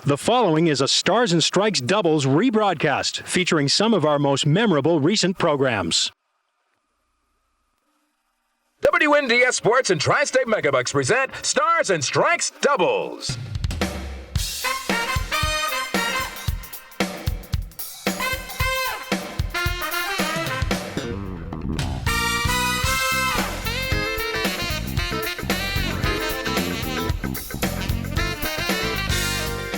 The following is a Stars and Strikes doubles rebroadcast featuring some of our most memorable recent programs. WNDS Sports and Tri-State Megabucks present Stars and Strikes doubles.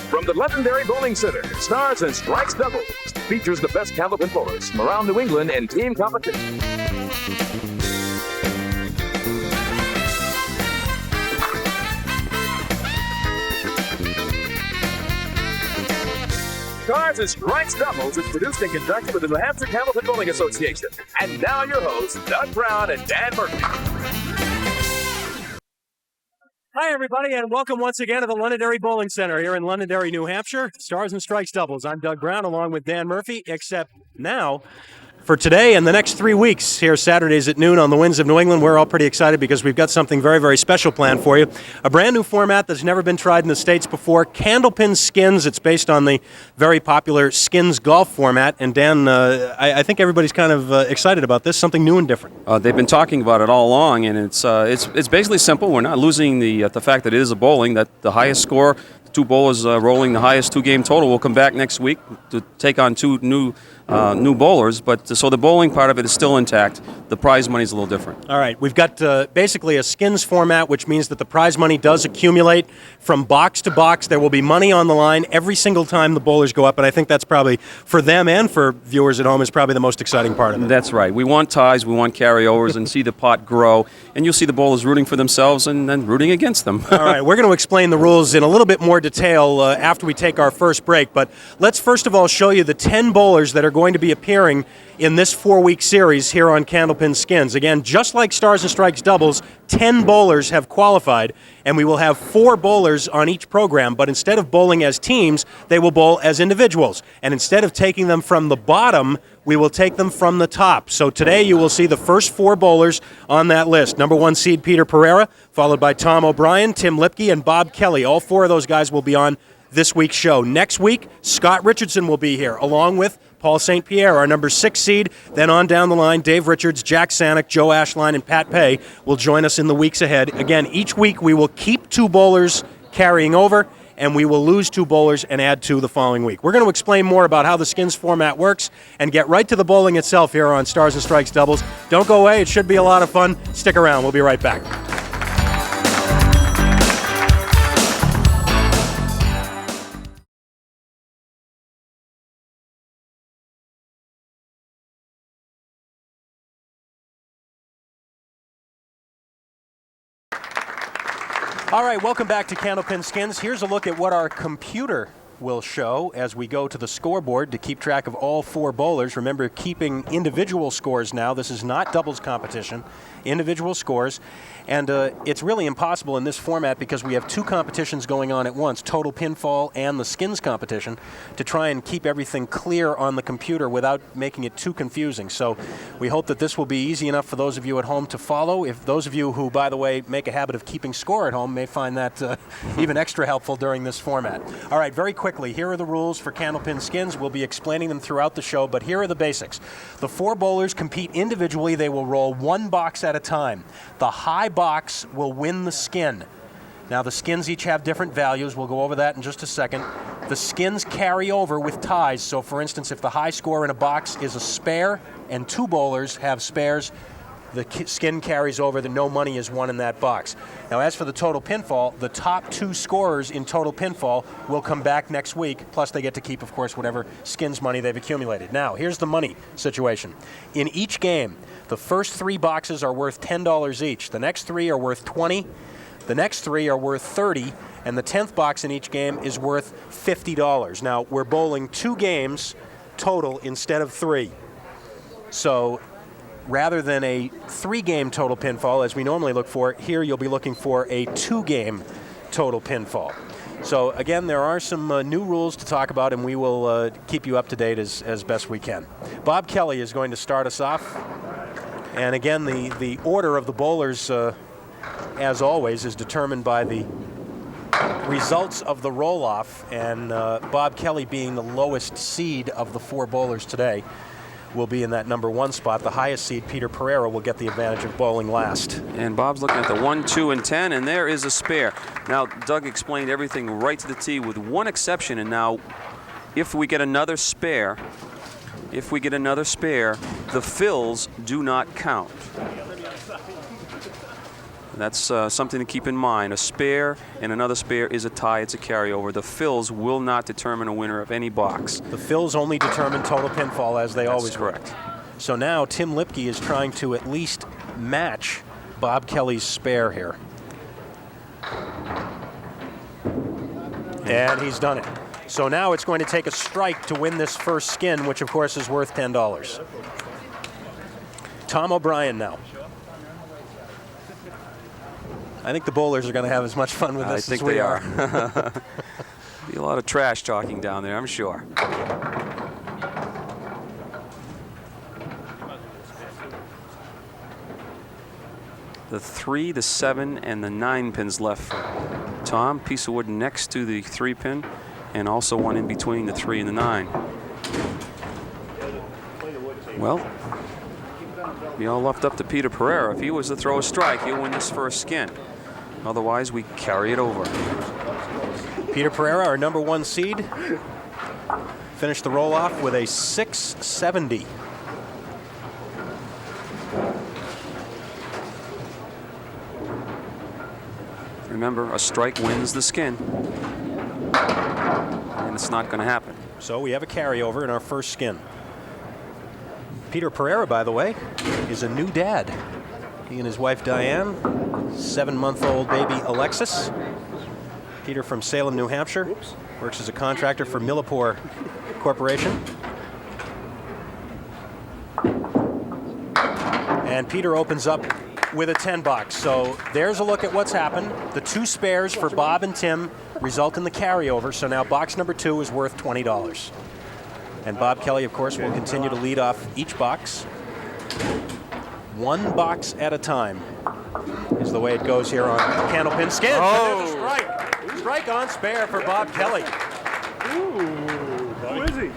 From the Londonderry Bowling Center, Stars and Strikes doubles features the best Candlepin bowlers from around New England in team competition. Stars and Strikes doubles is produced in conjunction with the New Hampshire Candlepin Bowling Association. And now your hosts, Doug Brown and Dan Murphy. Hi, everybody, and welcome once again to the Londonderry Bowling Center here in Londonderry, New Hampshire. Stars and Strikes doubles. I'm Doug Brown along with Dan Murphy, except now for today and the next 3 weeks here Saturdays at noon on the Winds of New England. We're all pretty excited because we've got something very, very special planned for you. A brand new format that's never been tried in the States before, Candlepin Skins. It's based on the very popular Skins golf format. And Dan, I think everybody's kind of excited about this, something new and different. They've been talking about it all along, and it's basically simple. We're not losing the fact that it is a bowling, that the highest score, two bowlers rolling the highest two-game total will come back next week to take on two new bowlers. But so the bowling part of it is still intact. The prize money is a little different. All right, we've got basically a skins format, which means that the prize money does accumulate from box to box. There will be money on the line every single time the bowlers go up, and I think that's probably, for them and for viewers at home, is probably the most exciting part of it. That's right. We want ties, we want carryovers, and see the pot grow. And you'll see the bowlers rooting for themselves and then rooting against them. All right, we're going to explain the rules in a little bit more detail after we take our first break, but let's first of all show you the 10 bowlers that are going to be appearing in this 4-week series here on Candlepin Skins. Again, just like Stars and Strikes doubles, 10 bowlers have qualified, and we will have 4 bowlers on each program, but instead of bowling as teams, they will bowl as individuals. And instead of taking them from the bottom, we will take them from the top. So today you will see the first 4 bowlers on that list. Number 1 seed Peter Pereira, followed by Tom O'Brien, Tim Lipke, and Bob Kelly. All 4 of those guys will be on this week's show. Next week, Scott Richardson will be here, along with Paul St. Pierre, our number 6 seed. Then on down the line, Dave Richards, Jack Sanick, Joe Ashline, and Pat Pay will join us in the weeks ahead. Again, each week we will keep 2 bowlers carrying over, and we will lose 2 bowlers and add 2 the following week. We're going to explain more about how the skins format works and get right to the bowling itself here on Stars and Strikes doubles. Don't go away. It should be a lot of fun. Stick around. We'll be right back. All right, welcome back to Candlepin Skins. Here's a look at what our computer will show as we go to the scoreboard to keep track of all 4 bowlers. Remember, keeping individual scores now. This is not doubles competition, individual scores. And it's really impossible in this format because we have 2 competitions going on at once, total pinfall and the skins competition, to try and keep everything clear on the computer without making it too confusing. So we hope that this will be easy enough for those of you at home to follow. If those of you who, by the way, make a habit of keeping score at home may find that even extra helpful during this format. All right, very quickly, here are the rules for Candlepin Skins. We'll be explaining them throughout the show, but here are the basics. The 4 bowlers compete individually. They will roll 1 box at a time. The high box will win the skin. Now, the skins each have different values. We'll go over that in just a second. The skins carry over with ties. So, for instance, if the high score in a box is a spare and 2 bowlers have spares, the skin carries over, no money is won in that box. Now, as for the total pinfall, the top 2 scorers in total pinfall will come back next week, plus they get to keep, of course, whatever skins money they've accumulated. Now, here's the money situation. In each game, the first 3 boxes are worth $10 each. The next 3 are worth $20. The next 3 are worth $30. And the 10th box in each game is worth $50. Now, we're bowling 2 games total instead of 3. So rather than a 3-game total pinfall, as we normally look for, here you'll be looking for a 2-game total pinfall. So again, there are some new rules to talk about, and we will keep you up to date as best we can. Bob Kelly is going to start us off. And again, the order of the bowlers, as always, is determined by the results of the roll-off, and Bob Kelly, being the lowest seed of the 4 bowlers today, will be in that number 1 spot. The highest seed, Peter Pereira, will get the advantage of bowling last. And Bob's looking at the 1, 2, and 10, and there is a spare. Now, Doug explained everything right to the tee with one exception, and now if we get another spare, the fills do not count. That's something to keep in mind. A spare and another spare is a tie. It's a carryover. The fills will not determine a winner of any box. The fills only determine total pinfall, as they always correct. Will. So now Tim Lipke is trying to at least match Bob Kelly's spare here. And he's done it. So now it's going to take a strike to win this first skin, which of course is worth $10. Tom O'Brien now. I think the bowlers are going to have as much fun with this as we are. Be a lot of trash talking down there, I'm sure. The 3, the 7, and the 9 pins left for Tom. Piece of wood next to the 3 pin, and also one in between the 3 and the 9. Well, be all left up to Peter Pereira. If he was to throw a strike, he'll win this first skin. Otherwise, we carry it over. Peter Pereira, our number 1 seed, finished the roll-off with a 670. Remember, a strike wins the skin. And it's not going to happen. So we have a carryover in our first skin. Peter Pereira, by the way, is a new dad. He and his wife Diane, 7-month-old baby Alexis. Peter from Salem, New Hampshire, works as a contractor for Millipore Corporation. And Peter opens up with a 10 box. So there's a look at what's happened. The 2 spares for Bob and Tim result in the carryover. So now box number 2 is worth $20. And Bob Kelly, of course, will continue to lead off each box. 1 box at a time is the way it goes here on Candlepin Skins. Oh. And there's a strike. Strike on spare for Bob Kelly. Who is he?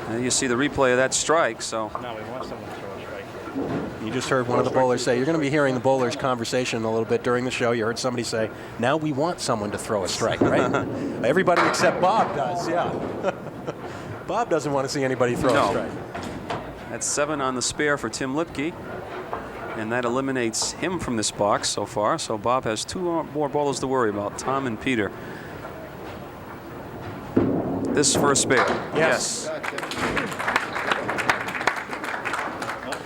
And you see the replay of that strike, so. No, we want someone to throw a strike. You just heard one of the bowlers say, you're going to be hearing the bowlers' conversation a little bit during the show. You heard somebody say, now we want someone to throw a strike, right? Everybody except Bob does, yeah. Bob doesn't want to see anybody throw a strike. That's 7 on the spare for Tim Lipke. And that eliminates him from this box so far. So Bob has 2 more bowlers to worry about, Tom and Peter. This for a spare. Yes.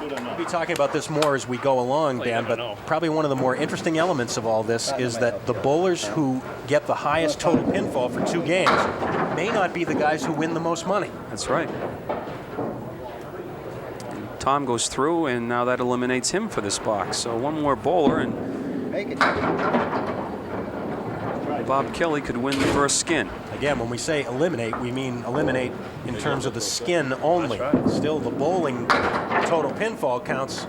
We'll be talking about this more as we go along, Dan, but probably one of the more interesting elements of all this is that the bowlers who get the highest total pinfall for 2 games may not be the guys who win the most money. That's right. Tom goes through, and now that eliminates him for this box. So 1 more bowler, and Bob Kelly could win the first skin. Again, when we say eliminate, we mean eliminate in terms of the skin only. Still, the bowling total pinfall counts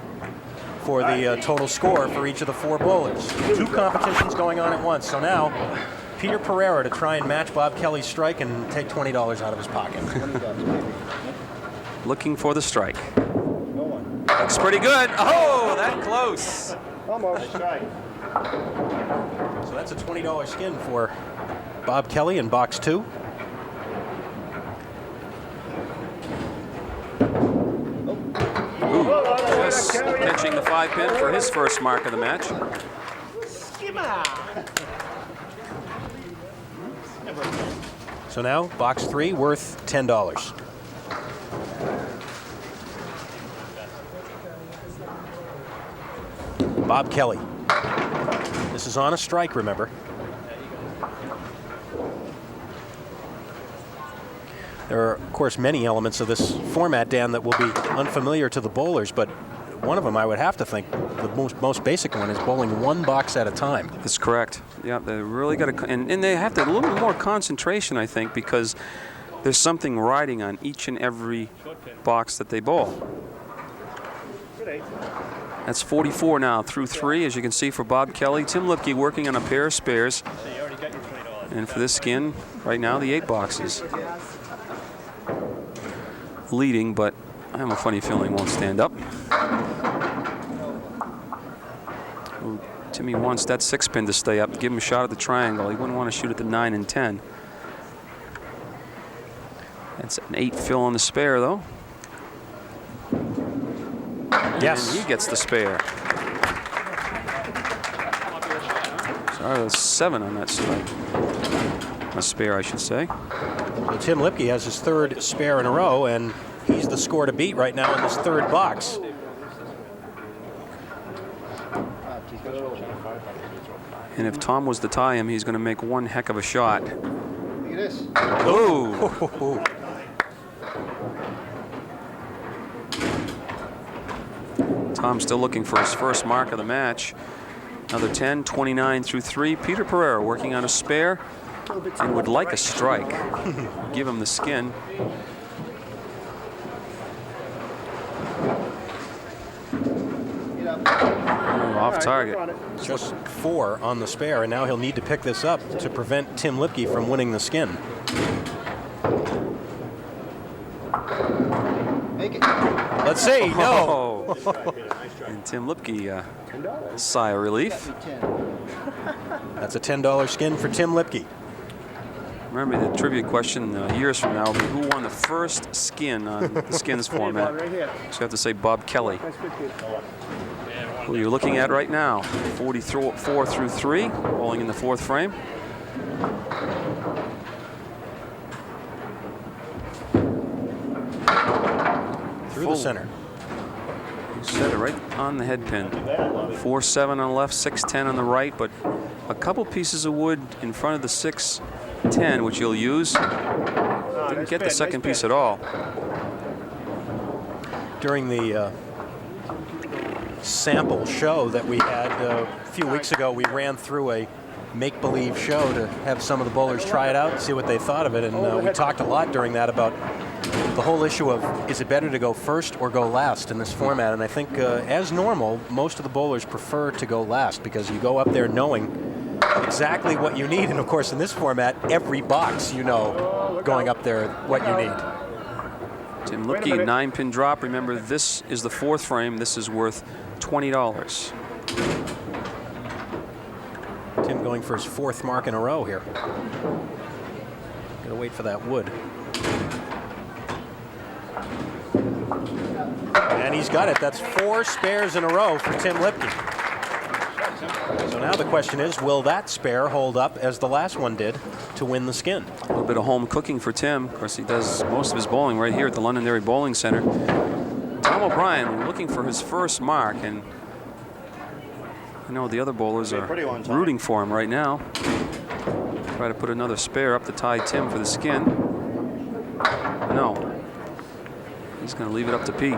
for the total score for each of the 4 bowlers. 2 competitions going on at once. So now, Peter Pereira to try and match Bob Kelly's strike and take $20 out of his pocket. Looking for the strike. Looks pretty good. Oh, that close. Almost. Strike. So that's a $20 skin for Bob Kelly in box 2. Just pitching the 5 pin for his first mark of the match. So now, box 3 worth $10. Bob Kelly. This is on a strike, remember. There are, of course, many elements of this format, Dan, that will be unfamiliar to the bowlers, but one of them I would have to think, the most basic one, is bowling 1 box at a time. That's correct. Yeah, they really got to, and they have to a little more concentration, I think, because there's something riding on each and every box that they bowl. That's 44 now through 3, as you can see, for Bob Kelly. Tim Lipke working on a pair of spares. So you already got your $20. And for this skin, right now, the 8 boxes. Leading, but I have a funny feeling won't stand up. Ooh, Timmy wants that 6-pin to stay up. Give him a shot at the triangle. He wouldn't want to shoot at the 9 and 10. That's an 8 fill on the spare, though. Yes. And he gets the spare. Sorry, that's 7 on that strike. A spare, I should say. So Tim Lipke has his 3rd spare in a row, and he's the score to beat right now in this 3rd box. And if Tom was to tie him, he's going to make one heck of a shot. Look at this. Ooh! Tom's still looking for his first mark of the match. Another 10, 29 through 3. Peter Pereira working on a spare and would like a strike. Give him the skin. Ooh, off target. Just 4 on the spare, and now he'll need to pick this up to prevent Tim Lipke from winning the skin. Make it. Let's see. No. Oh. And Tim Lipke, sigh of relief. That's a $10 skin for Tim Lipke. Remember the trivia question years from now will be who won the first skin on the skins format. So you have to say Bob Kelly. Who you're looking at right now. 44 through 3, rolling in the 4th frame. Through the center. You set it right on the head pin. 4-7 on the left, 6-10 on the right, but a couple pieces of wood in front of the 6-10, which you'll use. Didn't get the second piece at all. During the sample show that we had a few weeks ago, we ran through a make-believe show to have some of the bowlers try it out and see what they thought of it, and we talked a lot during that about the whole issue of is it better to go first or go last in this format, and I think as normal, most of the bowlers prefer to go last because you go up there knowing exactly what you need, and of course in this format, every box you know going up there what you need. Tim Lipke, 9-pin drop. Remember, this is the 4th frame. This is worth $20. Tim going for his 4th mark in a row here. Gotta wait for that wood. And he's got it. That's 4 spares in a row for Tim Lipke. So now the question is, will that spare hold up as the last one did to win the skin? A little bit of home cooking for Tim. Of course, he does most of his bowling right here at the Londonderry Bowling Center. Tom O'Brien looking for his first mark, and I know the other bowlers are rooting for him right now. Try to put another spare up to tie Tim for the skin. No. He's going to leave it up to Pete.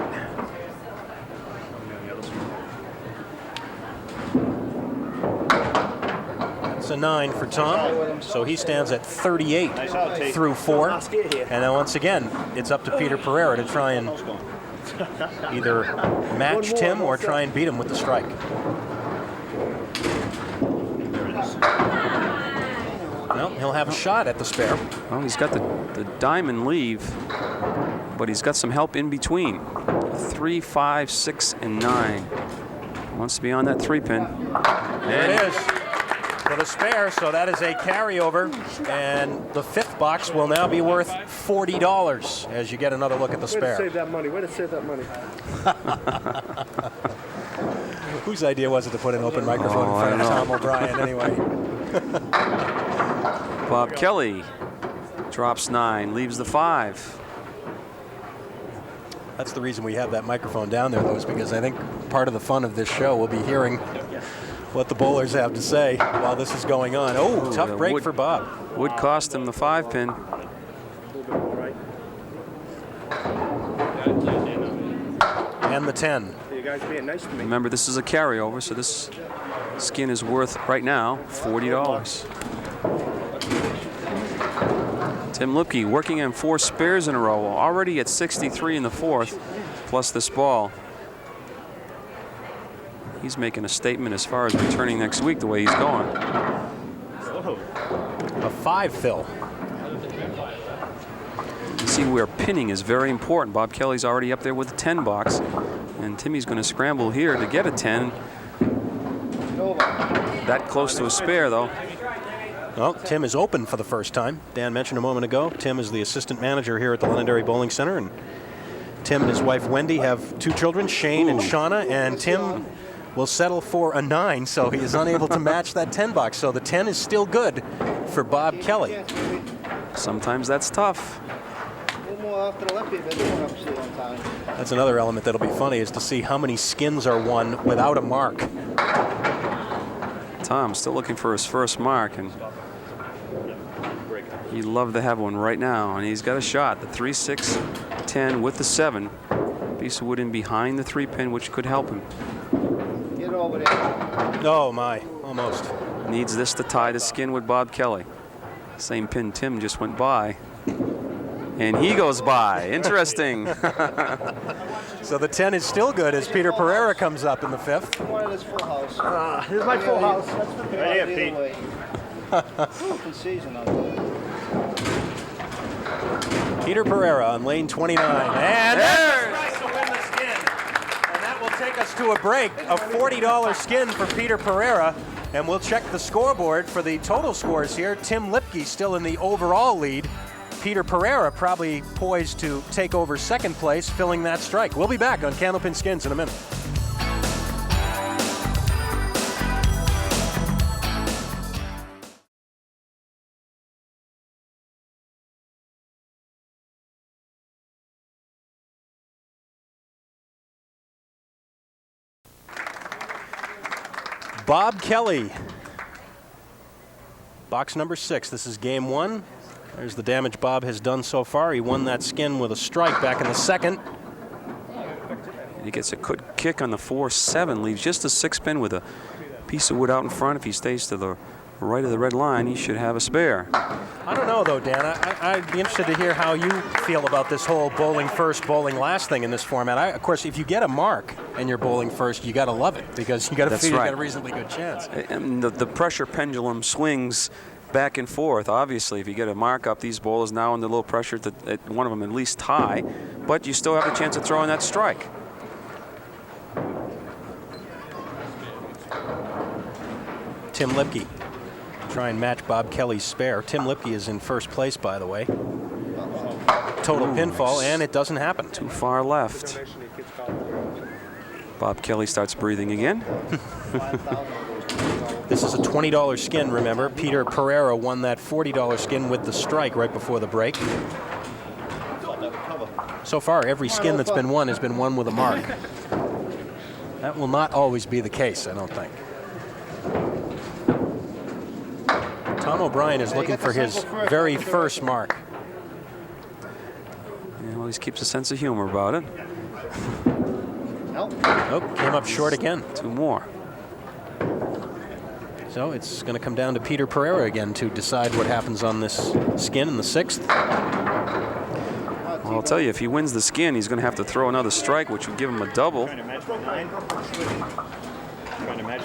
It's a 9 for Tom, so he stands at 38 through 4. And then once again, it's up to Peter Pereira to try and either match Tim or try and beat him with the strike. Well, he'll have a shot at the spare. Well, he's got the diamond leave, but he's got some help in between. 3, 5, 6, and 9. Wants to be on that 3-pin. There it is for the spare, so that is a carryover. And the 5th box will now be worth $40 as you get another look at the spare. Way to save that money. Way to save that money. Whose idea was it to put an open microphone in front of Tom O'Brien anyway? Bob Kelly drops 9, leaves the 5. That's the reason we have that microphone down there, though, is because I think part of the fun of this show will be hearing what the bowlers have to say while this is going on. Oh, tough break for Bob. Would cost him the 5-pin. And the 10. You guys being nice to me. Remember, this is a carryover, so this skin is worth, right now, $40. Tim Lipke working on 4 spares in a row, already at 63 in the 4th, plus this ball. he's making a statement as far as returning next week the way he's going. A 5 fill. You see where pinning is very important. Bob Kelly's already up there with the 10 box, and Timmy's going to scramble here to get a 10. That close to a spare, though. Well, Tim is open for the first time. Dan mentioned a moment ago, Tim is the assistant manager here at the Londonderry Bowling Center, and Tim and his wife Wendy have 2 children, Shane and Shauna, and Tim will settle for a 9, so he is unable to match that 10 box. So the 10 is still good for Bob Kelly. Sometimes that's tough. That's another element that'll be funny, is to see how many skins are won without a mark. Tom's still looking for his first mark, and he'd love to have one right now, and he's got a shot. The 3, 6, 10 with the 7. Piece of wood in behind the 3-pin, which could help him. Get over there. Oh my, almost. Needs this to tie the skin with Bob Kelly. Same pin Tim just went by. And he goes by. Interesting. So the 10 is still good as Peter Pereira comes up in the 5th. This full house. Here's my full house. That's for Right here, Pete. Open season out there. Peter Pereira on lane 29. And that's a strike to win the skin. And that will take us to a break. A $40 skin for Peter Pereira. And we'll check the scoreboard for the total scores here. Tim Lipke still in the overall lead. Peter Pereira probably poised to take over second place, filling that strike. We'll be back on Candlepin Skins in a minute. Bob Kelly, box number 6. This is game 1. There's the damage Bob has done so far. He won that skin with a strike back in the 2nd. He gets a good kick on the 4-7, leaves just a 6-pin with a piece of wood out in front. If he stays to the right of the red line, he should have a spare. I don't know, though, Dan. I'd be interested to hear how you feel about this whole bowling first, bowling last thing in this format. Of course, if you get a mark and you're bowling first, you got to love it, because you got to feel you got a reasonably good chance. And the pressure pendulum swings back and forth. Obviously, if you get a mark up, these bowlers now under a little pressure to one of them at least tie, but you still have a chance of throwing that strike. Tim Lipke try and match Bob Kelly's spare. Tim Lipke is in first place, by the way. Total pinfall, and it doesn't happen. Too far left. Bob Kelly starts breathing again. This is a $20 skin, remember. Peter Pereira won that $40 skin with the strike right before the break. So far, every skin that's been won has been won with a mark. That will not always be the case, I don't think. Tom O'Brien is looking for his very first mark. Yeah, well, he keeps a sense of humor about it. Oh, came up short again. 2 more. So it's going to come down to Peter Pereira again to decide what happens on this skin in the 6th. Well, I'll tell you, if he wins the skin, he's going to have to throw another strike, which would give him a double. Trying to match the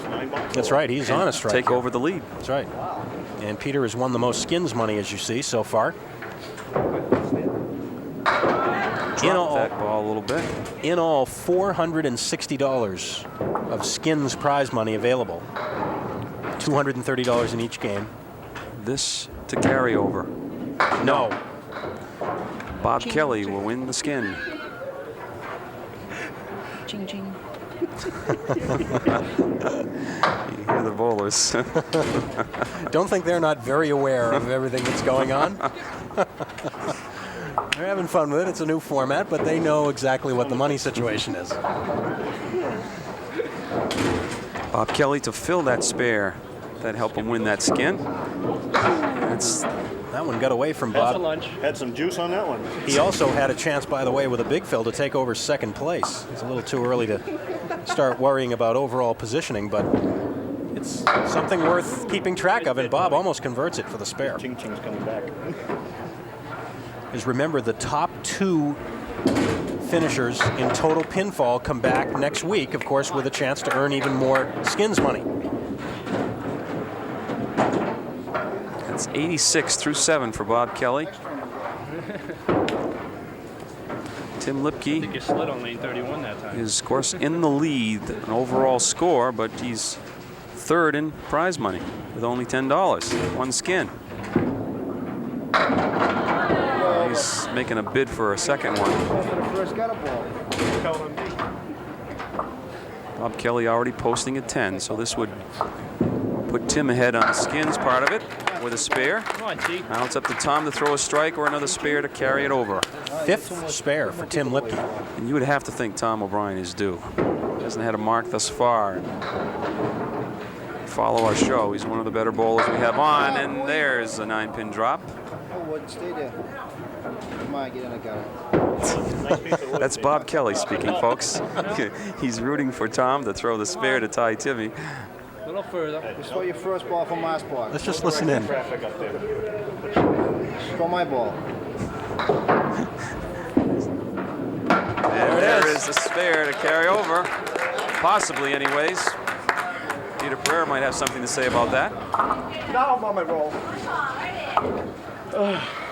9 ball. That's right, he's on a strike. Take over the lead. That's right. And Peter has won the most skins money, as you see, so far. Drop that ball a little bit. In all, $460 of skins prize money available. $230 in each game. This to carry over. No. Bob Kelly will win the skin. Ching ching. You hear the bowlers. Don't think they're not very aware of everything that's going on. They're having fun with it. It's a new format, but they know exactly what the money situation is. Bob Kelly to fill that spare. That helped him win that skin. That one got away from Bob. Had some juice on that one. He also had a chance, by the way, with a big fill to take over second place. It's a little too early to start worrying about overall positioning, but it's something worth keeping track of, and Bob almost converts it for the spare. Ching Ching's coming back. Is remember, the top 2 finishers in total pinfall come back next week, of course, with a chance to earn even more skins money. It's 86 through 7 for Bob Kelly. Tim Lipke. I think you slid on lane 31 that time. Is, of course, in the lead in overall score, but he's third in prize money with only $10. One skin. He's making a bid for a second one. Bob Kelly already posting a 10, so this would put Tim ahead on the skins part of it with a spare. Now it's up to Tom to throw a strike or another spare to carry it over. 5th spare for Tim Lipke. And you would have to think Tom O'Brien is due. He hasn't had a mark thus far. Follow our show. He's one of the better bowlers we have on, and there's a 9-pin drop. Stay there. Come on, get in the gutter. That's Bob Kelly speaking, folks. He's rooting for Tom to throw the spare to tie Timmy. A little further. Throw your first ball from my spot. Let's just listen in. Throw my ball. And there is the spare to carry over. Possibly, anyways. Peter Pereira might have something to say about that. Now I'm on my roll.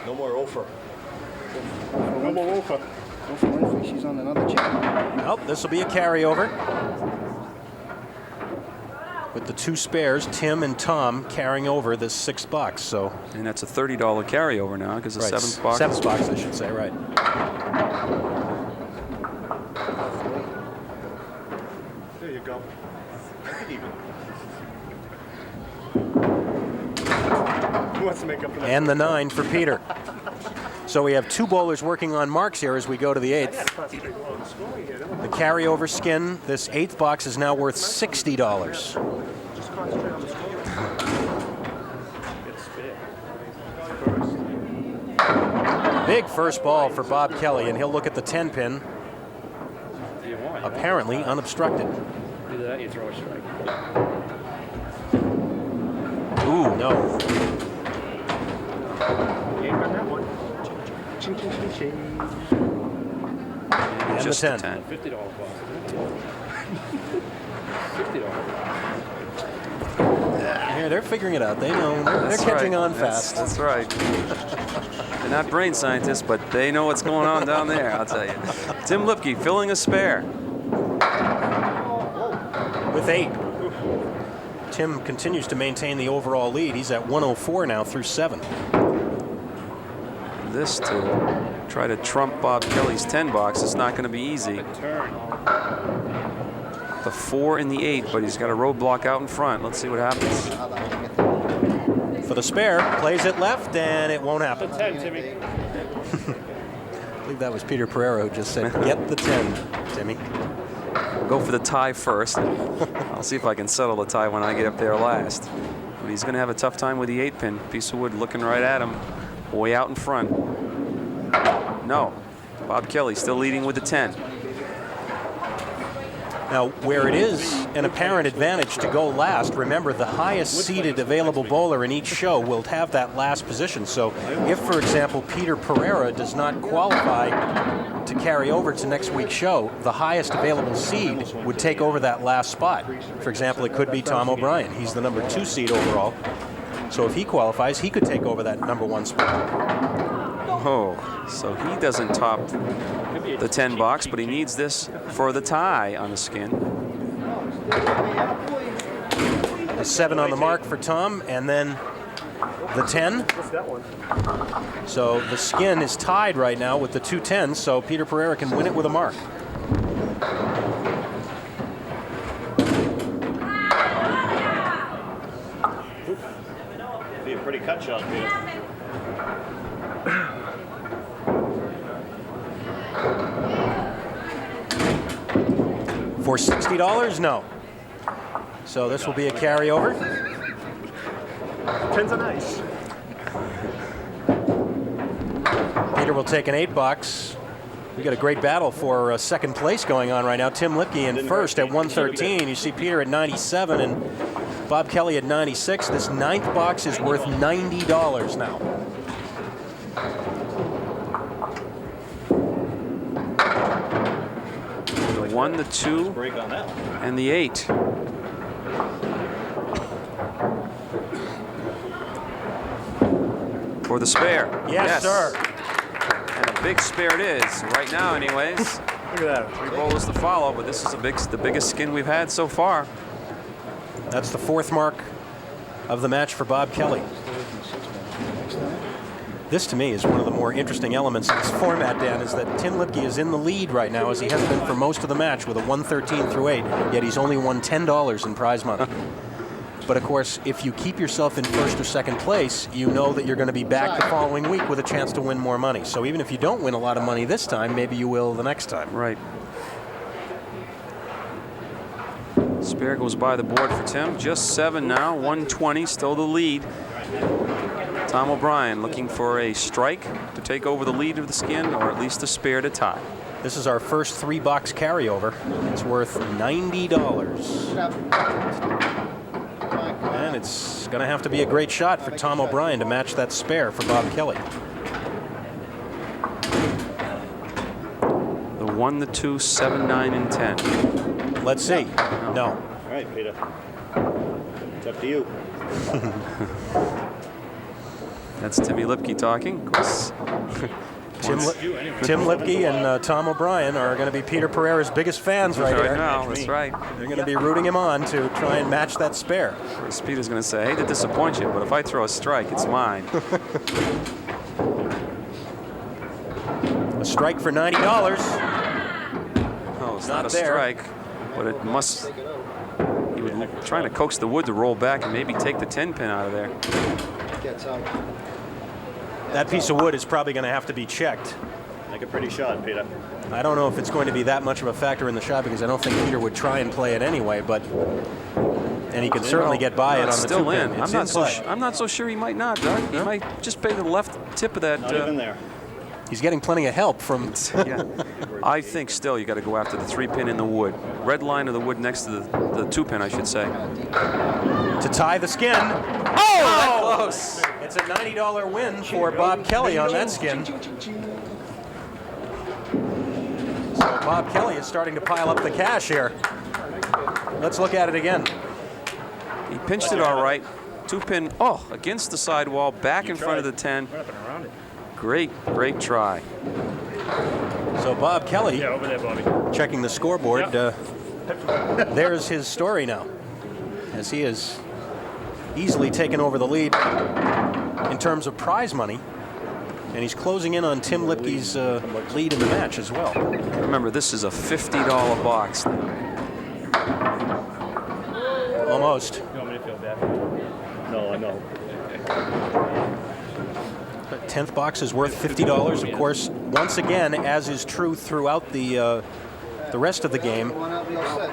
No more offer. No more offer. She's on another channel. Nope, this will be a carryover. With the 2 spares, Tim and Tom carrying over this 6th box. So, And that's a $30 carryover now because the right, 7th box. 7th box, I should say, right. There you go. Who wants to make up for that? And the 9 for Peter. So we have 2 bowlers working on marks here as we go to the 8th. The carryover skin, this 8th box is now worth $60. Just concentrate on the score. Big first ball for Bob Kelly, and he'll look at the 10-pin, apparently unobstructed. Either that, you throw a strike. Ooh, no. You ain't got that one. Ching, ching, ching, ching. And Just the a 10. $50 box. $50. Yeah, they're figuring it out. They know. They're That's catching right. on fast. That's right. They're not brain scientists, but they know what's going on down there, I'll tell you. Tim Lipke filling a spare. With 8. Tim continues to maintain the overall lead. He's at 104 now through 7. This to try to trump Bob Kelly's 10 box is not going to be easy. The 4 and the 8, but he's got a roadblock out in front. Let's see what happens. For the spare, plays it left, and it won't happen. 10, Timmy. I believe that was Peter Pereira who just said, get the 10, Timmy. Go for the tie first. I'll see if I can settle the tie when I get up there last. But he's going to have a tough time with the 8-pin. Piece of wood looking right at him, way out in front. No. Bob Kelly still leading with the 10. Now, where it is an apparent advantage to go last, remember the highest seeded available bowler in each show will have that last position. So if, for example, Peter Pereira does not qualify to carry over to next week's show, the highest available seed would take over that last spot. For example, it could be Tom O'Brien. He's the number 2 seed overall. So if he qualifies, he could take over that number 1 spot. Oh, so he doesn't top the 10 box, but he needs this for the tie on the skin. The 7 on the mark for Tom, and then the 10. So the skin is tied right now with the 2 10s, so Peter Pereira can win it with a mark. Be a pretty cut shot, Peter. For $60, no. So this will be a carryover. Tens are nice. Peter will take an 8 box. We got a great battle for second place going on right now. Tim Lipke in first at 113. You see Peter at 97 and Bob Kelly at 96. This 9th box is worth $90 now. 1, the 2, and the 8. For the spare. Yes, sir. And a big spare it is, right now anyways. Look at that. 3 bowlers to follow, but this is the biggest skin we've had so far. That's the 4th mark of the match for Bob Kelly. This, to me, is one of the more interesting elements of this format, Dan, is that Tim Lipke is in the lead right now, as he has been for most of the match, with a 113 through 8, yet he's only won $10 in prize money. But, of course, if you keep yourself in 1st or 2nd place, you know that you're going to be back the following week with a chance to win more money. So even if you don't win a lot of money this time, maybe you will the next time. Right. Spare goes by the board for Tim. Just 7 now, 120, still the lead. Tom O'Brien looking for a strike to take over the lead of the skin, or at least a spare to tie. This is our first 3-box carryover. It's worth $90. And it's going to have to be a great shot for Tom O'Brien to match that spare for Bob Kelly. The 1, the 2, 7, 9, and 10. Let's see. No. All right, Peter. It's up to you. That's Timmy Lipke talking. Of course. Tim Lipke and Tom O'Brien are going to be Peter Pereira's biggest fans right here. now, that's right. They're going to be rooting him on to try and match that spare. Of course, Peter's going to say, I hate to disappoint you, but if I throw a strike, it's mine. A strike for $90. Oh, it's not a there. strike, but it must. He was trying to coax the wood to roll back and maybe take the 10 pin out of there. That piece of wood is probably going to have to be checked. Make a pretty shot, Peter. I don't know if it's going to be that much of a factor in the shot, because I don't think Peter would try and play it anyway, and he can certainly get by it on the still 2-pin. in. I'm not so sure he might not, Doug. He might just pay the left tip of that. Not even there. He's getting plenty of help from. Yeah. I think still you got to go after the 3-pin in the wood. Red line of the wood next to the 2-pin, I should say. To tie the skin. Oh, that close. It's a $90 win for Bob Kelly on that skin. So Bob Kelly is starting to pile up the cash here. Let's look at it again. He pinched it all right. 2-pin, against the sidewall, back in front of the 10. Great try. So Bob Kelly, over there, Bobby. checking the scoreboard. There's his story now, as he has easily taken over the lead in terms of prize money, and he's closing in on Tim Lipke's lead in the match as well. Remember, this is a $50 box. Almost. You want me to feel bad? No, I know. 10th box is worth $50. Of course, once again, as is true throughout the rest of the game,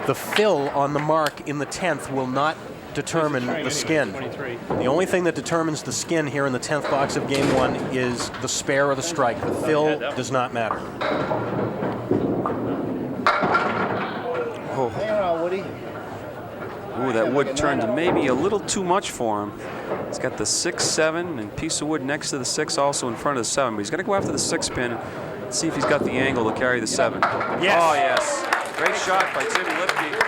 the fill on the mark in the 10th will not determine the skin. The only thing that determines the skin here in the 10th box of game 1 is the spare or the strike. The fill does not matter. Hang on, Woody. Ooh, that wood turned maybe a little too much for him. He's got the 6, 7, and piece of wood next to the 6, also in front of the 7. But he's going to go after the 6-pin and see if he's got the angle to carry the 7. Yes. Oh, yes. Great shot by Timmy Lipke.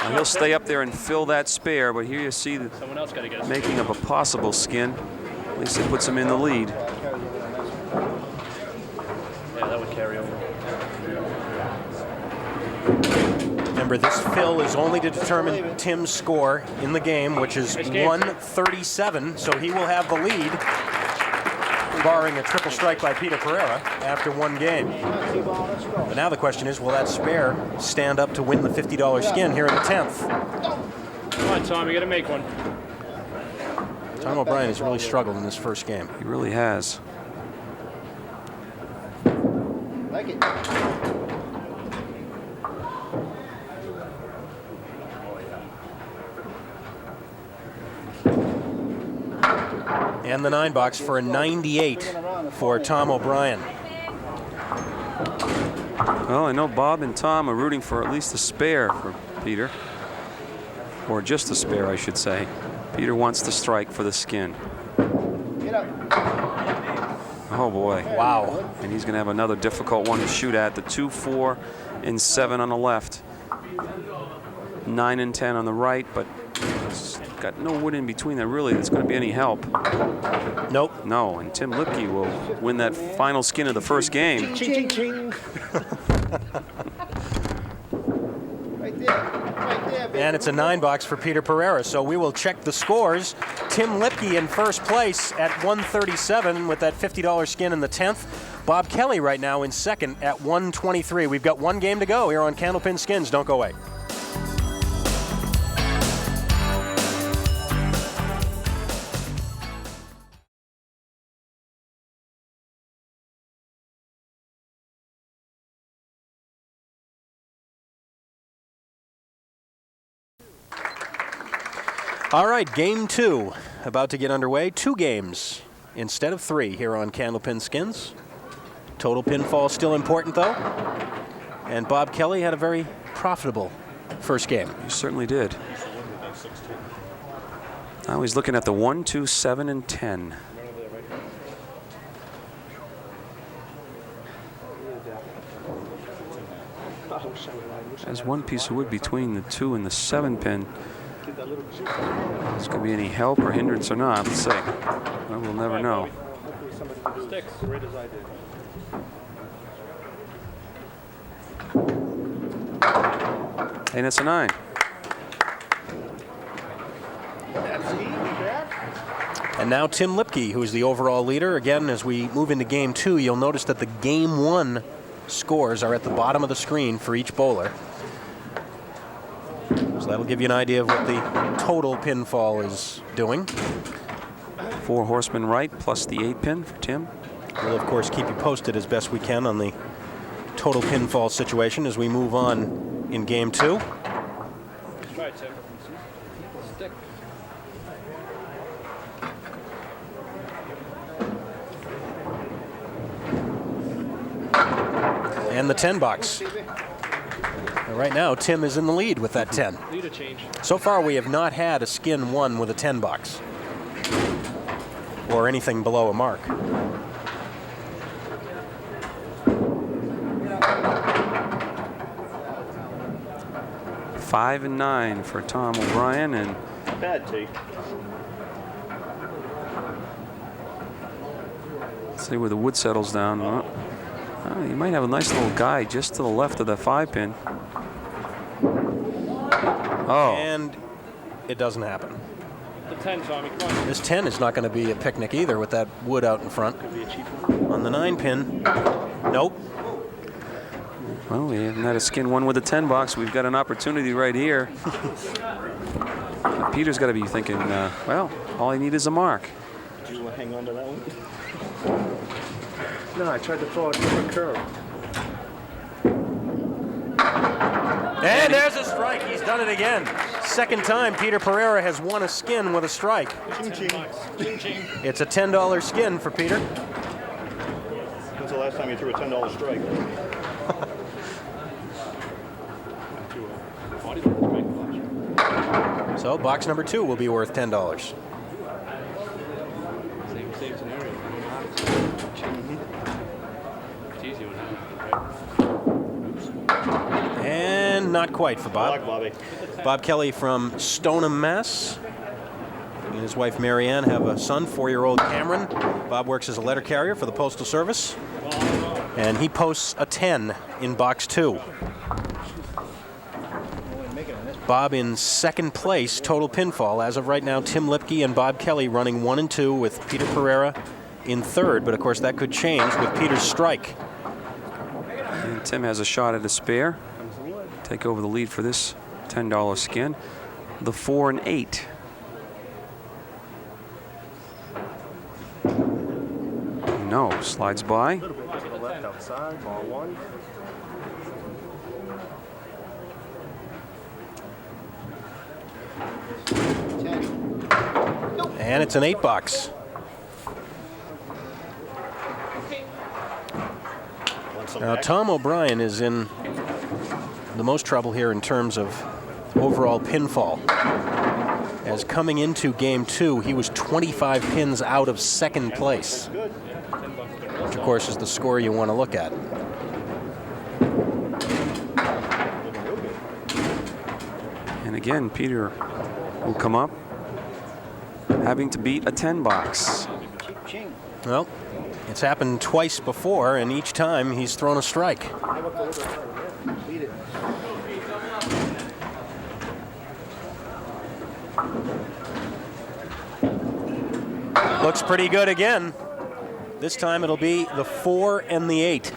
And he'll stay up there and fill that spare, but here you see the Someone else got to get a making of a possible skin. At least it puts him in the lead. Yeah, that would carry over. Remember, this fill is only to determine Tim's score in the game, which is 137, so he will have the lead, barring a triple strike by Peter Pereira after one game. But now the question is, will that spare stand up to win the $50 skin here in the 10th? Come on, Tom, you got to make one. Tom O'Brien has really struggled in this first game. He really has. Like it. And the 9 box for a 98 for Tom O'Brien. Well, I know Bob and Tom are rooting for at least a spare for Peter. Or just a spare, I should say. Peter wants the strike for the skin. Get up. Oh, boy. Wow. And he's going to have another difficult one to shoot at. The 2, 4, and 7 on the left. 9 and 10 on the right, but it's got no wood in between there really that's going to be any help. Nope. No, and Tim Lipke will win that final skin of the first game. Ching, ching, ching. Right there, baby. And it's a 9-box for Peter Pereira. So we will check the scores. Tim Lipke in first place at 137 with that $50 skin in the 10th. Bob Kelly right now in second at 123. We've got one game to go here on Candlepin Skins. Don't go away. All right, game 2 about to get underway. 2 games instead of 3 here on Candlepin Skins. Total pinfall still important though. And Bob Kelly had a very profitable first game. He certainly did. Now he's looking at the 1, 2, 7, and 10. There's one piece of wood between the 2 and the 7 pin. Is going to be any help or hindrance or not? Let's see. Well, we'll never know. Sticks, right as I did. And it's a 9. And now Tim Lipke, who is the overall leader. Again, as we move into game 2, you'll notice that the game 1 scores are at the bottom of the screen for each bowler. So that'll give you an idea of what the total pinfall is doing. 4 horsemen right plus the 8 pin for Tim. We'll, of course, keep you posted as best we can on the total pinfall situation as we move on in game 2. Try it, Tim. Stick. And the 10 box. Right now, Tim is in the lead with that 10. Need a change. So far, we have not had a skin 1 with a 10 box. Or anything below a mark. Five and 9 for Tom O'Brien, and Bad take. let's see where the wood settles down. Oh, you might have a nice little guide just to the left of the 5 pin. Oh, And it doesn't happen. The 10, Tommy, come on. This 10 is not going to be a picnic either with that wood out in front. Could be a cheap one. On the 9 pin, nope. well, we haven't had a skin 1 with a 10 box. We've got an opportunity right here. Peter's got to be thinking, well, all I need is a mark. Do you want to hang on to that one? No, I tried to throw a different curve. And there's a strike. He's done it again. Second time Peter Pereira has won a skin with a strike. Ching, ching. Ching, ching. It's a $10 skin for Peter. When's the last time you threw a $10 strike? So box number 2 will be worth $10. Same scenario. It's easy when that. And not quite for Bob. Luck, Bobby. Bob Kelly from Stoneham, Mass. He and his wife Marianne have a son, 4-year-old Cameron. Bob works as a letter carrier for the Postal Service. And he posts a 10 in box 2. Bob in second place, total pinfall. As of right now, Tim Lipke and Bob Kelly running 1 and 2 with Peter Pereira in third. But of course, that could change with Peter's strike. And Tim has a shot at a spare. Take over the lead for this $10 skin. The 4 and 8. No, slides by. Left outside, ball 1. And it's an 8 box. Now, Tom O'Brien is in the most trouble here in terms of overall pinfall. As coming into game 2, he was 25 pins out of second place, which of course is the score you want to look at. And again, Peter will come up having to beat a 10 box. Well, it's happened twice before, and each time he's thrown a strike. Beat it. Looks pretty good again. This time it'll be the 4 and the 8.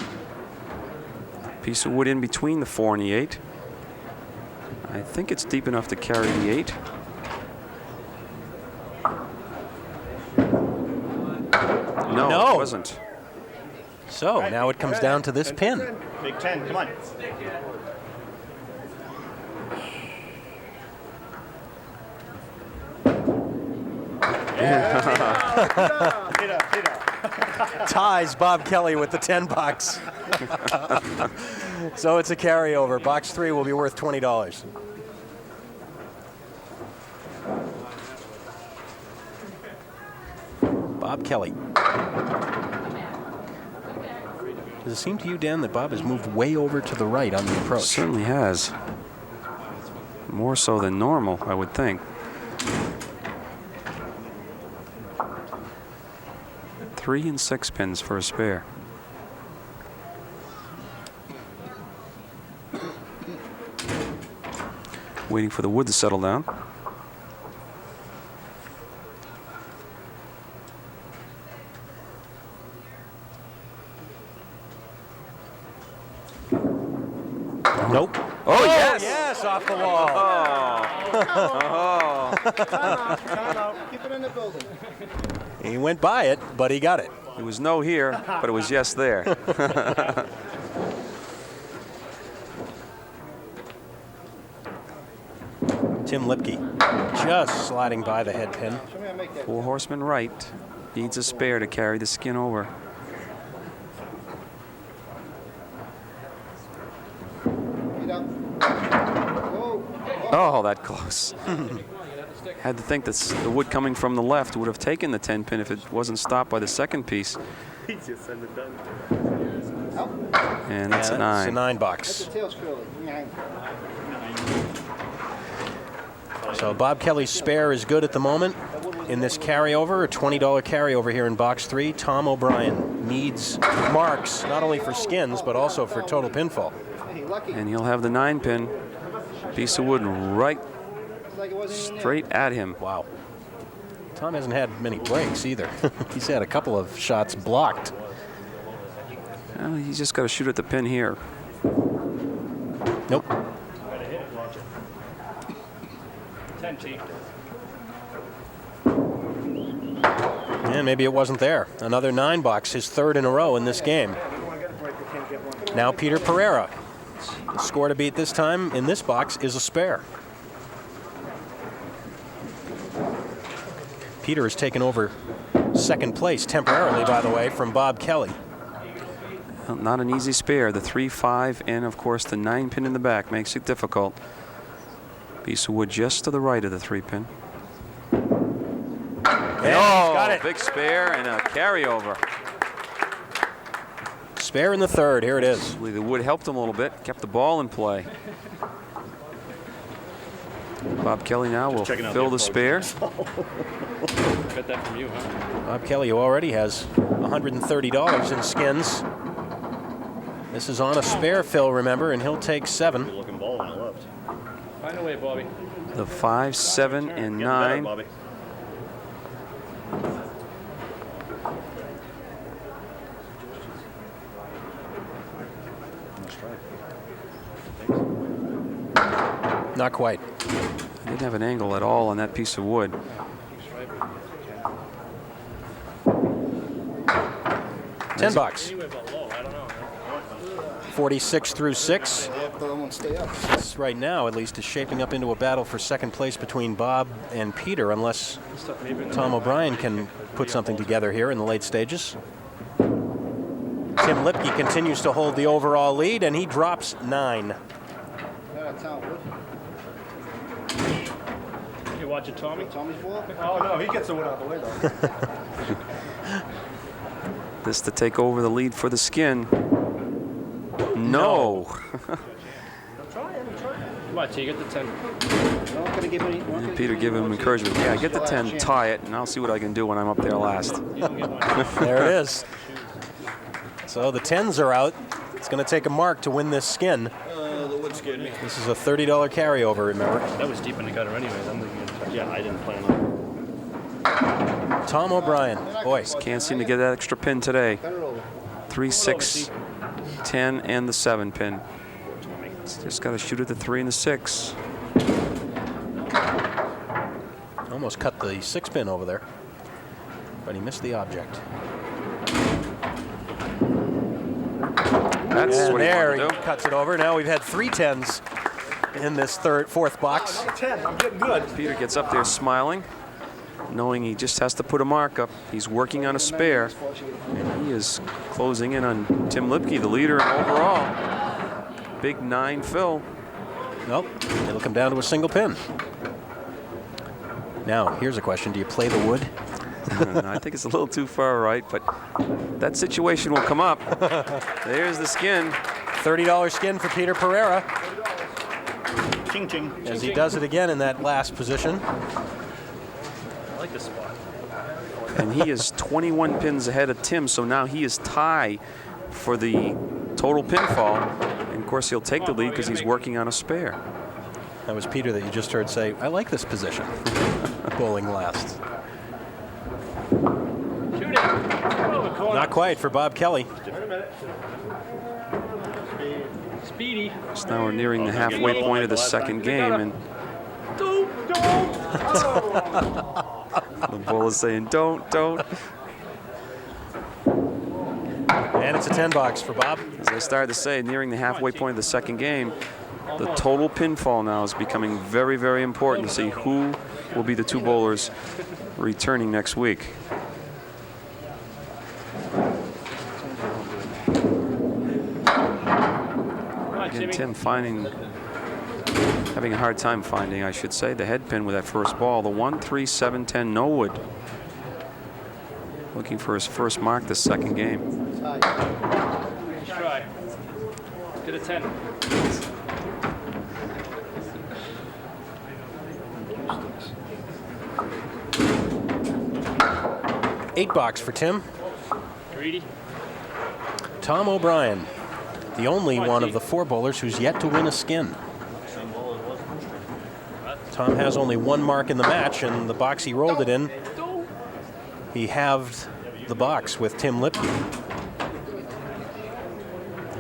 Piece of wood in between the 4 and the 8. I think it's deep enough to carry the 8. No, it wasn't. So now it comes down to this pin. Big 10, come on. Ties Bob Kelly with the 10 bucks. So it's a carryover. Box 3 will be worth $20. Bob Kelly. Does it seem to you, Dan, that Bob has moved way over to the right on the approach? Certainly has. More so than normal, I would think. 3 and 6 pins for a spare. Waiting for the wood to settle down. Nope. Oh, yes! Yes, off the wall. Time out. Keep it in the building. He went by it, but he got it. It was no here, but it was yes there. Tim Lipke just sliding by the head pin. Show me how to make that. 4 horseman right. Needs a spare to carry the skin over. Feet up. Whoa. Oh, that close. Had to think that the wood coming from the left would have taken the 10 pin if it wasn't stopped by the second piece. And that's a 9. It's a 9 bucks. The tail's curly. So Bob Kelly's spare is good at the moment. In this carryover, a $20 carryover here in box 3, Tom O'Brien needs marks not only for skins but also for total pinfall. Hey, lucky. And he'll have the 9 pin. Piece of wood right It's like it wasn't even there. straight at him. Wow. Tom hasn't had many breaks either. He's had a couple of shots blocked. Well, he's just got to shoot at the pin here. Nope. And maybe it wasn't there. Another 9 bucks, his 3rd in a row in this game. Now Peter Pereira. The score to beat this time in this box is a spare. Peter has taken over second place temporarily, by the way, from Bob Kelly. Well, not an easy spare. The 3, 5, and of course the 9 pin in the back makes it difficult. Piece of wood just to the right of the 3 pin. And he's got it. Big spare and a carryover. Spare in the 3rd. Here it is. The wood helped him a little bit, kept the ball in play. Bob Kelly now will fill the spare. Bet that from you, huh? Bob Kelly, who already has $130 in skins. This is on a spare fill, remember, and he'll take 7. Looking ball on the left. Find a way, Bobby. The 5, 7, and 9. Bobby. Not quite. Didn't have an angle at all on that piece of wood. $10. Anyway, but low. I don't know. 46 through 6. The other one stay up. This right now, at least, is shaping up into a battle for second place between Bob and Peter, unless Tom O'Brien can put something together here in the late stages. Tim Lipke continues to hold the overall lead, and he drops 9. Out of town, wood. You watching Tommy? Tommy's ball. Oh, no, he gets the wood out the way, though. This to take over the lead for the skin. No. Come on, T, get the 10. Not gonna give any. And Peter give him encouragement. Yeah, get the 10, tie it, and I'll see what I can do when I'm up there last. There it is. So the 10s are out. It's going to take a mark to win this skin. The wood scared me. This is a $30 carryover, remember? That was deep in the gutter anyways. I'm looking at Yeah, I didn't plan on it. Tom O'Brien. Boy, Can't seem to get that extra pin today. 3, 6, 10, and the 7 pin. Just got to shoot at the 3 and the 6. almost cut the 6 pin over there, but he missed the object. That's And what he there wanted he to do. cuts it over. Now we've had 3 10s in this fourth box. 10, I'm getting good. Peter gets up there smiling, knowing he just has to put a mark up. He's working on a spare, and he is closing in on Tim Lipke, the leader overall. Big 9 fill. Nope, it'll come down to a single pin. Now, here's a question. Do you play the wood? I think it's a little too far right, but that situation will come up. There's the skin. $30 skin for Peter Pereira, Ching ching. as he does it again in that last position. I like this spot. And he is 21 pins ahead of Tim, so now he is tied for the total pinfall. And of course, he'll take the lead because he's working on a spare. That was Peter that you just heard say, I like this position. Bowling last. Shoot it. Oh, the corner. Not quite for Bob Kelly. Speedy. So now we're nearing the halfway point of the second game, and Don't. the ball is saying, don't. And it's a 10 box for Bob. As I started to say, nearing the halfway point of the second game, the total pinfall now is becoming very, very important to see who will be the 2 bowlers returning next week. Again, Tim having a hard time finding, I should say, the head pin with that first ball. The 1, 3, 7, 10 no wood. Looking for his first mark this second game. Nice try. Get a 10. $8 box for Tim. Greedy. Tom O'Brien, the only one of the 4 bowlers who's yet to win a skin. Tom has only 1 mark in the match, and the box he rolled it in, he halved the box with Tim Lipke.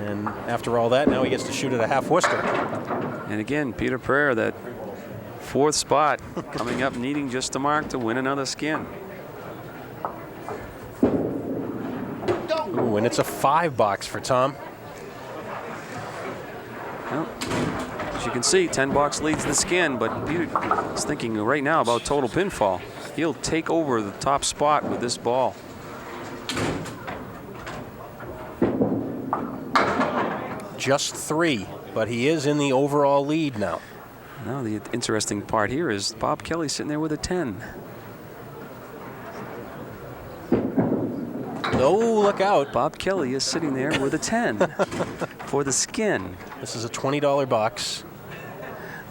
And after all that, now he gets to shoot at a half Worcester. And again, Peter Pereira, that 4th spot, coming up needing just a mark to win another skin. Ooh, and it's a 5 box for Tom. Well, as you can see, 10 box leads the skin, but Peter is thinking right now about total pinfall. He'll take over the top spot with this ball. Just 3, but he is in the overall lead now. Now the interesting part here is Bob Kelly sitting there with a 10. No, look out. Bob Kelly is sitting there with a 10 for the skin. This is a $20 box.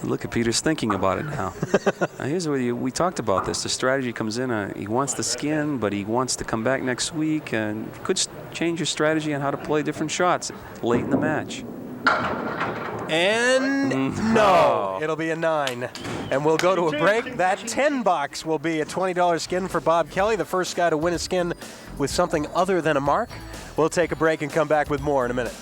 Look at Peter's thinking about it now. Now here's where we talked about this. The strategy comes in. He wants the skin, but he wants to come back next week and could change your strategy on how to play different shots late in the match. And no, it'll be a 9. And we'll go to a break. That 10 box will be a $20 skin for Bob Kelly, the first guy to win a skin with something other than a mark. We'll take a break and come back with more in a minute.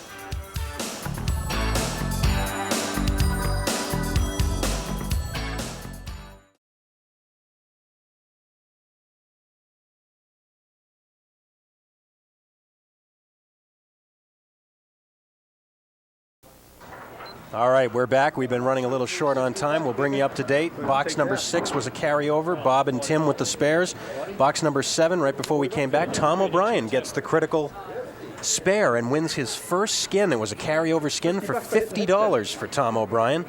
All right, we're back. We've been running a little short on time. We'll bring you up to date. Box number 6 was a carryover. Bob and Tim with the spares. Box number 7, right before we came back, Tom O'Brien gets the critical spare and wins his first skin. It was a carryover skin for $50 for Tom O'Brien.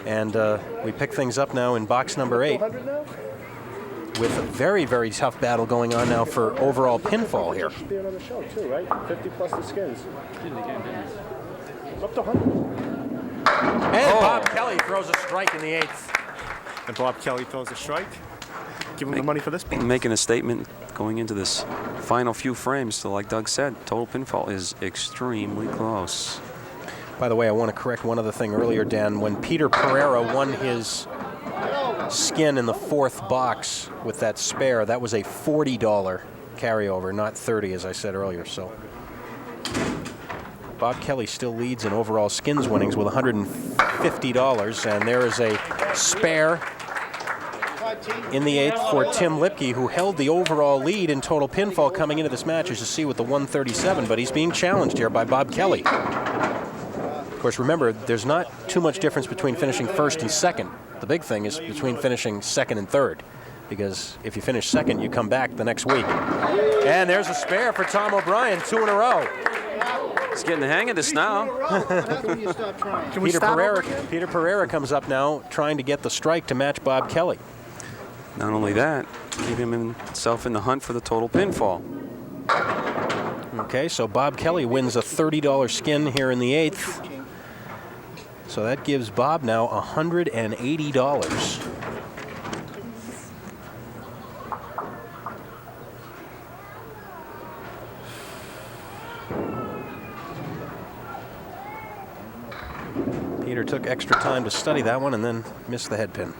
And we pick things up now in box number 8 with a very, very tough battle going on now for overall pinfall here. Should be another show too, right? 50 plus the skins. Did it again, didn't it? Up to 100. And Bob Kelly throws a strike in the 8th. And Bob Kelly throws a strike. Give him the money for this ball. Making a statement going into this final few frames. So like Doug said, total pinfall is extremely close. By the way, I want to correct one other thing earlier, Dan. When Peter Pereira won his skin in the 4th box with that spare, that was a $40 carryover, not $30, as I said earlier. So Bob Kelly still leads in overall skins winnings with $150, and there is a spare in the 8th for Tim Lipke, who held the overall lead in total pinfall coming into this match, as you see, with the 137, but he's being challenged here by Bob Kelly. Of course, remember, there's not too much difference between finishing 1st and 2nd. The big thing is between finishing 2nd and 3rd, because if you finish 2nd, you come back the next week. And there's a spare for Tom O'Brien, 2 in a row. He's getting the hang of this now. Peter Pereira comes up now, trying to get the strike to match Bob Kelly. Not only that, keeping himself in the hunt for the total pinfall. Okay, so Bob Kelly wins a $30 skin here in the 8th. So that gives Bob now $180. Peter took extra time to study that one and then missed the head pin.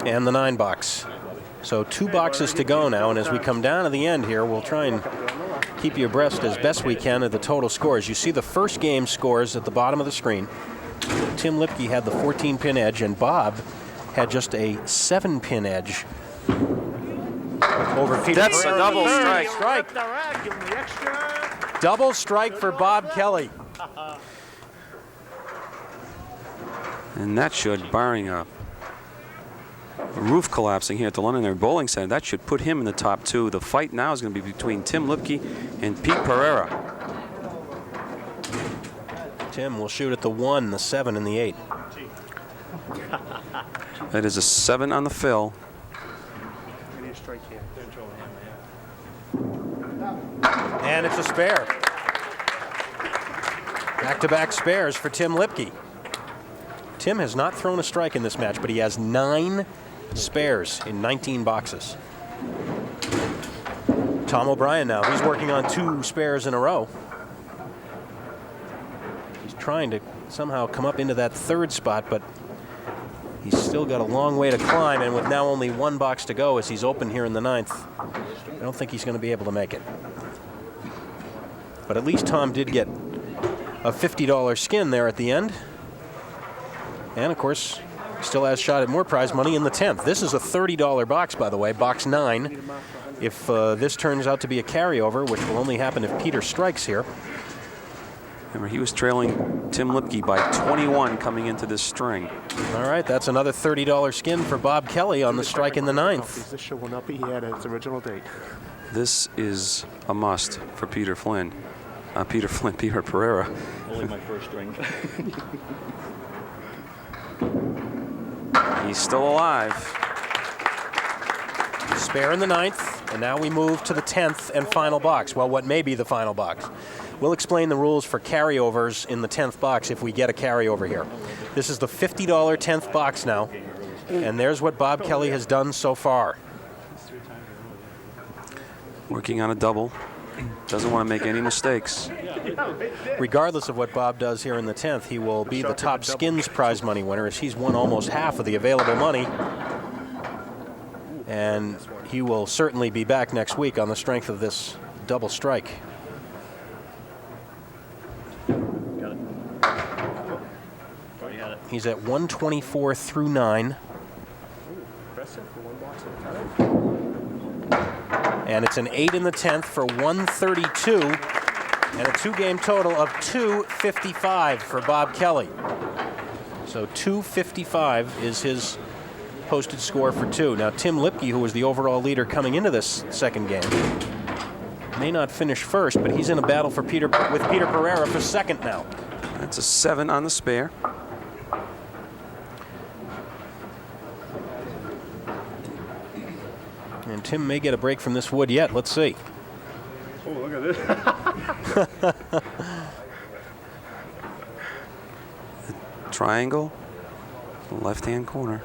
And the 9 box. So 2 boxes to go now, and as we come down to the end here, we'll try and keep you abreast as best we can of the total scores. You see the first game scores at the bottom of the screen. Tim Lipke had the 14-pin edge, and Bob had just a 7-pin edge over Peter. That's a double strike. Double strike for Bob Kelly. And that should, barring a roof collapsing here at the Londonderry Bowling Center, that should put him in the top 2. The fight now is going to be between Tim Lipke and Pete Pereira. Tim will shoot at the 1, the 7, and the 8. That is a 7 on the fill. And it's a spare. Back-to-back spares for Tim Lipke. Tim has not thrown a strike in this match, but he has 9 spares in 19 boxes. Tom O'Brien now, he's working on 2 spares in a row. He's trying to somehow come up into that 3rd spot, but he's still got a long way to climb, and with now only 1 box to go as he's open here in the 9th, I don't think he's going to be able to make it. But at least Tom did get a $50 skin there at the end. And, of course, still has shot at more prize money in the 10th. This is a $30 box, by the way, box 9. If this turns out to be a carryover, which will only happen if Peter strikes here. Remember, he was trailing Tim Lipke by 21 coming into this string. All right, that's another $30 skin for Bob Kelly on the strike in the 9th. This show will not be at its original date. This is a must for Peter Flynn. Peter Pereira. Only my first string. He's still alive. Spare in the 9th, and now we move to the 10th and final box. Well, what may be the final box. We'll explain the rules for carryovers in the 10th box if we get a carryover here. This is the $50 10th box now, and there's what Bob Kelly has done so far. Working on a double. Doesn't want to make any mistakes. Regardless of what Bob does here in the 10th, he will be the top skins prize money winner, as he's won almost half of the available money. And he will certainly be back next week on the strength of this double strike. He's at 124 through 9. And it's an 8 in the 10th for 132, and a 2-game total of 255 for Bob Kelly. So 255 is his posted score for 2. Now Tim Lipke, who was the overall leader coming into this second game, may not finish first, but he's in a battle with Peter Pereira for 2nd now. That's a 7 on the spare. And Tim may get a break from this wood yet. Let's see. Oh, look at this. Triangle, left-hand corner.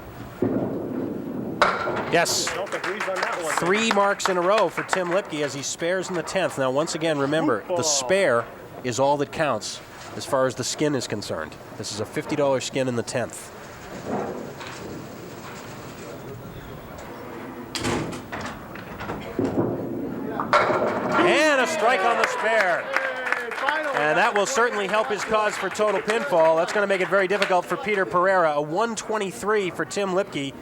Yes. Don't agree on that one. 3 marks in a row for Tim Lipke as he spares in the 10th. Now, once again, remember, the spare is all that counts as far as the skin is concerned. This is a $50 skin in the 10th. And a strike on the spare. And that will certainly help his cause for total pinfall. That's going to make it very difficult for Peter Pereira. A 123 for Tim Lipke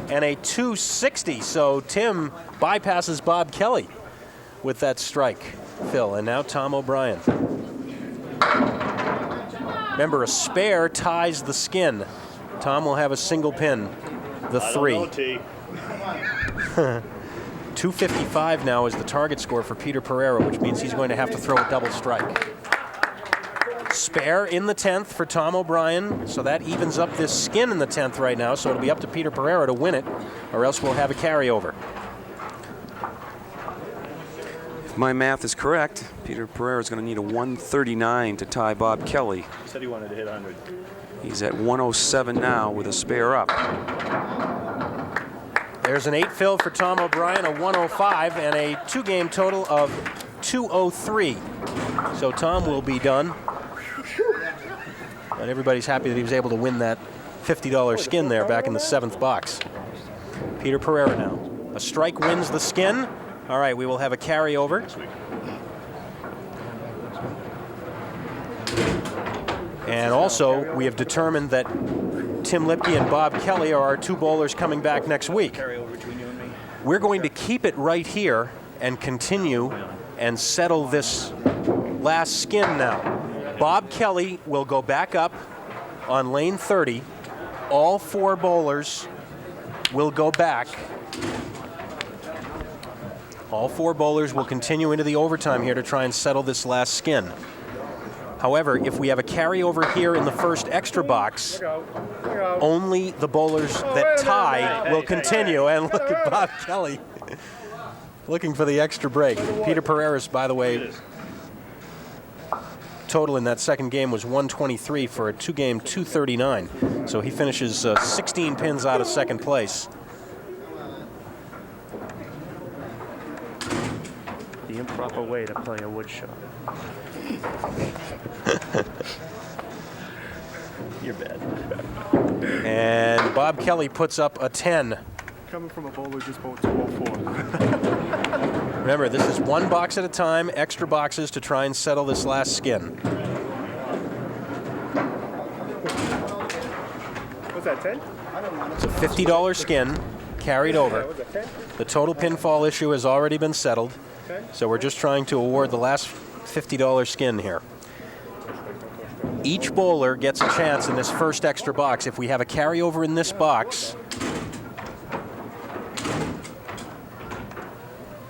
and a 260. So Tim bypasses Bob Kelly with that strike, Phil. And now Tom O'Brien. Remember, a spare ties the skin. Tom will have a single pin, the 3. I don't know, T. 255 now is the target score for Peter Pereira, which means he's going to have to throw a double strike. Spare in the 10th for Tom O'Brien, so that evens up this skin in the 10th right now, so it'll be up to Peter Pereira to win it, or else we'll have a carryover. If my math is correct, Peter Pereira is going to need a 139 to tie Bob Kelly. He said he wanted to hit 100. He's at 107 now with a spare up. There's an 8 fill for Tom O'Brien, a 105, and a 2-game total of 203. So Tom will be done. But everybody's happy that he was able to win that $50 skin there back in the 7th box. Peter Pereira now. A strike wins the skin. All right, we will have a carryover. And also, we have determined that Tim Lipke and Bob Kelly are our 2 bowlers coming back next week. We're going to keep it right here and continue and settle this last skin now. Bob Kelly will go back up on lane 30. All 4 bowlers will go back. All 4 bowlers will continue into the overtime here to try and settle this last skin. However, if we have a carryover here in the first extra box, only the bowlers that tie will continue. And look at Bob Kelly looking for the extra break. Peter Pereira's, by the way, total in that second game was 123 for a 2-game 239. So he finishes 16 pins out of second place. The improper way to play a wood shot. You're bad. And Bob Kelly puts up a 10. Coming from a bowler just bowled 204. Remember, this is 1 box at a time, extra boxes to try and settle this last skin. What's that, 10? It's a $50 skin carried over. Was that 10? The total pinfall issue has already been settled. So we're just trying to award the last $50 skin here. Each bowler gets a chance in this first extra box. If we have a carryover in this box,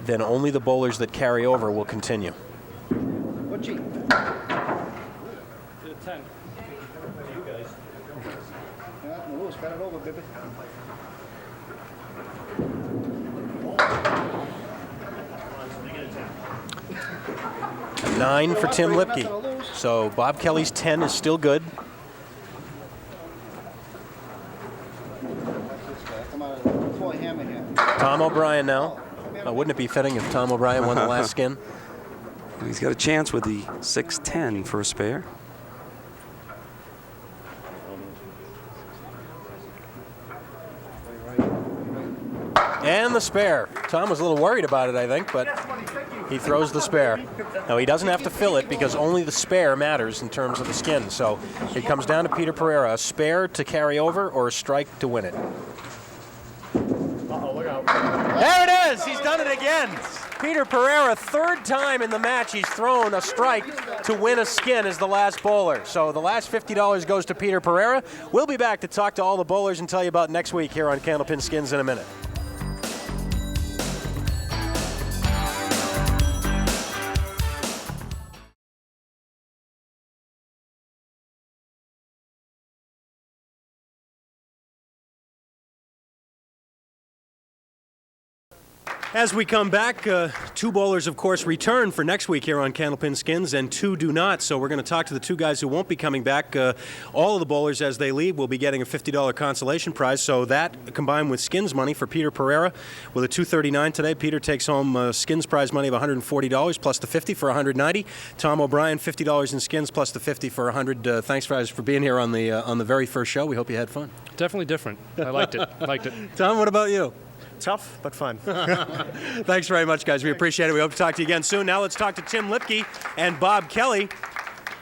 then only the bowlers that carry over will continue. What G? To the 10. Yeah, the rules, got it over, baby. 9 for Tim Lipke. So Bob Kelly's 10 is still good. Come on, boy, hammer here. Tom O'Brien now. Wouldn't it be fitting if Tom O'Brien won the last skin? He's got a chance with the 610 for a spare. And the spare. Tom was a little worried about it, I think, but he throws the spare. Now, he doesn't have to fill it because only the spare matters in terms of the skin. So it comes down to Peter Pereira, a spare to carry over or a strike to win it. Uh-oh, look out. There it is! He's done it again! Peter Pereira, 3rd time in the match he's thrown a strike to win a skin as the last bowler. So the last $50 goes to Peter Pereira. We'll be back to talk to all the bowlers and tell you about next week here on Candlepin Skins in a minute. As we come back, 2 bowlers, of course, return for next week here on Candlepin Skins, and 2 do not. So we're going to talk to the 2 guys who won't be coming back. All of the bowlers, as they leave, will be getting a $50 consolation prize. So that, combined with Skins money for Peter Pereira, with a $239 today, Peter takes home Skins prize money of $140 plus the $50 for $190. Tom O'Brien, $50 in Skins plus the $50 for $100. Thanks, guys, for being here on the very first show. We hope you had fun. Definitely different. I liked it. Tom, what about you? Tough, but fun. Thanks very much, guys. We appreciate it. We hope to talk to you again soon. Now let's talk to Tim Lipke and Bob Kelly.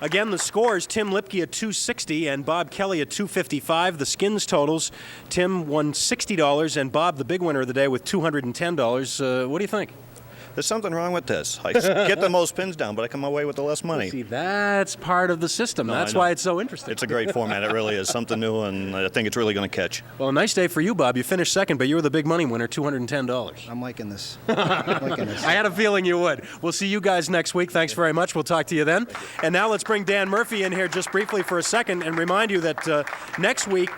Again, the scores, Tim Lipke at 260 and Bob Kelly at 255. The Skins totals, Tim won $60 and Bob, the big winner of the day, with $210. What do you think? There's something wrong with this. I get the most pins down, but I come away with the less money. See, that's part of the system. No, That's I know. why it's so interesting. It's a great format. It really is. Something new, and I think it's really going to catch. Well, a nice day for you, Bob. You finished second, but you were the big money winner, $210. I'm liking this. I'm liking this. I had a feeling you would. We'll see you guys next week. Thanks very much. We'll talk to you then. And now let's bring Dan Murphy in here just briefly for a second and remind you that next week,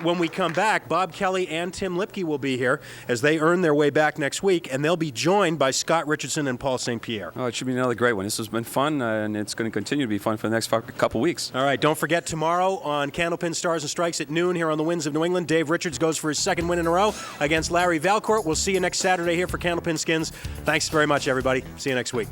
when we come back, Bob Kelly and Tim Lipke will be here as they earn their way back next week, and they'll be joined by Scott Richardson and Paul St. Pierre. Oh, it should be another great one. This has been fun, and it's going to continue to be fun for the next couple weeks. All right, don't forget tomorrow on Candlepin Stars and Strikes at noon here on the Winds of New England. Dave Richards goes for his second win in a row against Larry Valcourt. We'll see you next Saturday here for Candlepin Skins. Thanks very much, everybody. See you next week.